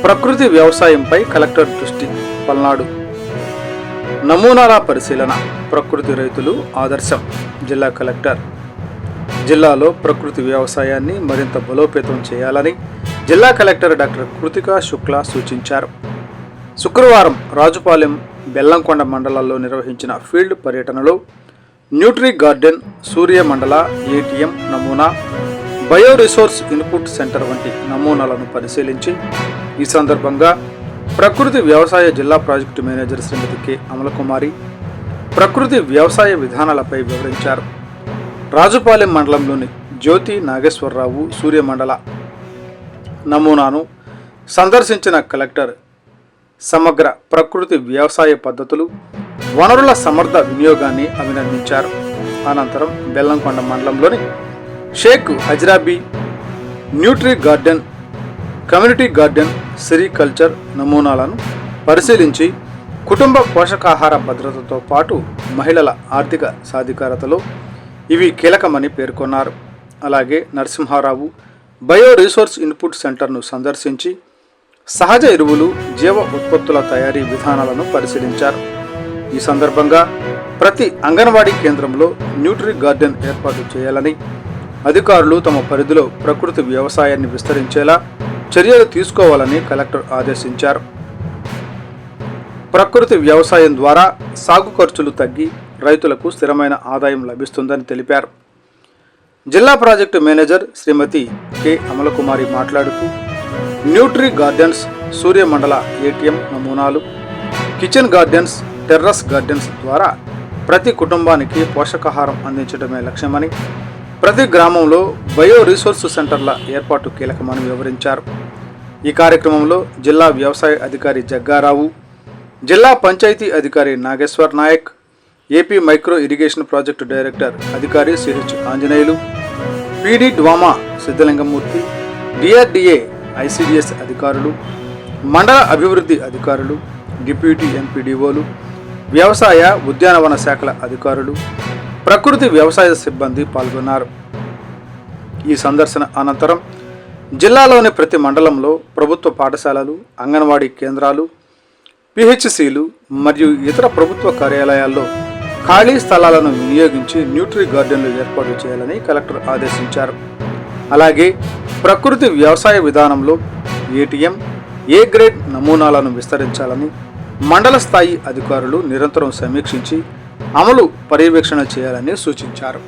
ప్రకృతి వ్యవసాయంపై కలెక్టర్ దృష్టి. పల్నాడు. నమూనాల పరిశీలన. ప్రకృతి రైతులు ఆదర్శం. జిల్లా కలెక్టర్. జిల్లాలో ప్రకృతి వ్యవసాయాన్ని మరింత బలోపేతం చేయాలని జిల్లా కలెక్టర్ డాక్టర్ కృతికా శుక్లా సూచించారు. శుక్రవారం రాజుపాలెం, బెల్లంకొండ మండలాల్లో నిర్వహించిన ఫీల్డ్ పర్యటనలో న్యూట్రీ గార్డెన్, సూర్య మండల ఏటీఎం నమూనా, బయో రిసోర్స్ ఇన్పుట్ సెంటర్ వంటి నమూనాలను పరిశీలించి ఈ సందర్భంగా ప్రకృతి వ్యవసాయ జిల్లా ప్రాజెక్టు మేనేజర్ శ్రీమతి కె అమలకుమారి ప్రకృతి వ్యవసాయ విధానాలపై వివరించారు. రాజుపాలెం మండలంలోని జ్యోతి నాగేశ్వరరావు సూర్యమండల నమూనాను సందర్శించిన కలెక్టర్ సమగ్ర ప్రకృతి వ్యవసాయ పద్ధతులు, వనరుల సమర్థ వినియోగాన్ని అభినందించారు. అనంతరం బెల్లంకొండ మండలంలోని Shaik Hajrabi nutri garden, community garden, sericulture నమూనాలను పరిశీలించి కుటుంబ పోషకాహార భద్రతతో పాటు మహిళల ఆర్థిక సాధికారతలో ఇవి కీలకమని పేర్కొన్నారు. అలాగే నరసింహారావు బయో రిసోర్స్ ఇన్పుట్ సెంటర్ను సందర్శించి సహజ ఎరువులు, జీవ ఉత్పత్తుల తయారీ విధానాలను పరిశీలించారు. ఈ సందర్భంగా ప్రతి అంగన్వాడీ కేంద్రంలో న్యూట్రీ గార్డెన్ ఏర్పాటు చేయాలని, అధికారులు తమ పరిధిలో ప్రకృతి వ్యవసాయాన్ని విస్తరించేలా చర్యలు తీసుకోవాలని కలెక్టర్ ఆదేశించారు. ప్రకృతి వ్యవసాయం ద్వారా సాగు ఖర్చులు తగ్గి రైతులకు స్థిరమైన ఆదాయం లభిస్తుందని తెలిపారు. జిల్లా ప్రాజెక్టు మేనేజర్ శ్రీమతి కె అమలకుమారి మాట్లాడుతూ న్యూట్రీ గార్డెన్స్, సూర్యమండల ఏటీఎం నమూనాలు, కిచెన్ గార్డెన్స్, టెర్రస్ గార్డెన్స్ ద్వారా ప్రతి కుటుంబానికి పోషకాహారం అందించడమే లక్ష్యమని, ప్రతి గ్రామంలో బయో రిసోర్స్ సెంటర్ల ఏర్పాటు కీలకమని వివరించారు. ఈ కార్యక్రమంలో జిల్లా వ్యవసాయ అధికారి జగ్గారావు, జిల్లా పంచాయతీ అధికారి Nageswar Naik, AP micro irrigation project director అధికారి CH Anjaneyulu, PD DWMA Siddalingamurthy, DRDA ICDS అధికారులు, మండల అభివృద్ధి అధికారులు, డిప్యూటీ ఎంపీడీఓలు, వ్యవసాయ ఉద్యానవన శాఖల అధికారులు, ప్రకృతి వ్యవసాయ సిబ్బంది పాల్గొన్నారు. ఈ సందర్శన అనంతరం జిల్లాలోని ప్రతి మండలంలో ప్రభుత్వ పాఠశాలలు, అంగన్వాడీ కేంద్రాలు, పిహెచ్సిలు మరియు ఇతర ప్రభుత్వ కార్యాలయాల్లో ఖాళీ స్థలాలను వినియోగించి న్యూట్రీ గార్డెన్లు ఏర్పాటు చేయాలని కలెక్టర్ ఆదేశించారు. అలాగే ప్రకృతి వ్యవసాయ విధానంలో ఏటీఎం, ఏ గ్రేడ్ నమూనాలను విస్తరించాలని మండల స్థాయి అధికారులు నిరంతరం సమీక్షించి అమలు పర్యవేక్షణ చేయాలని సూచించారు.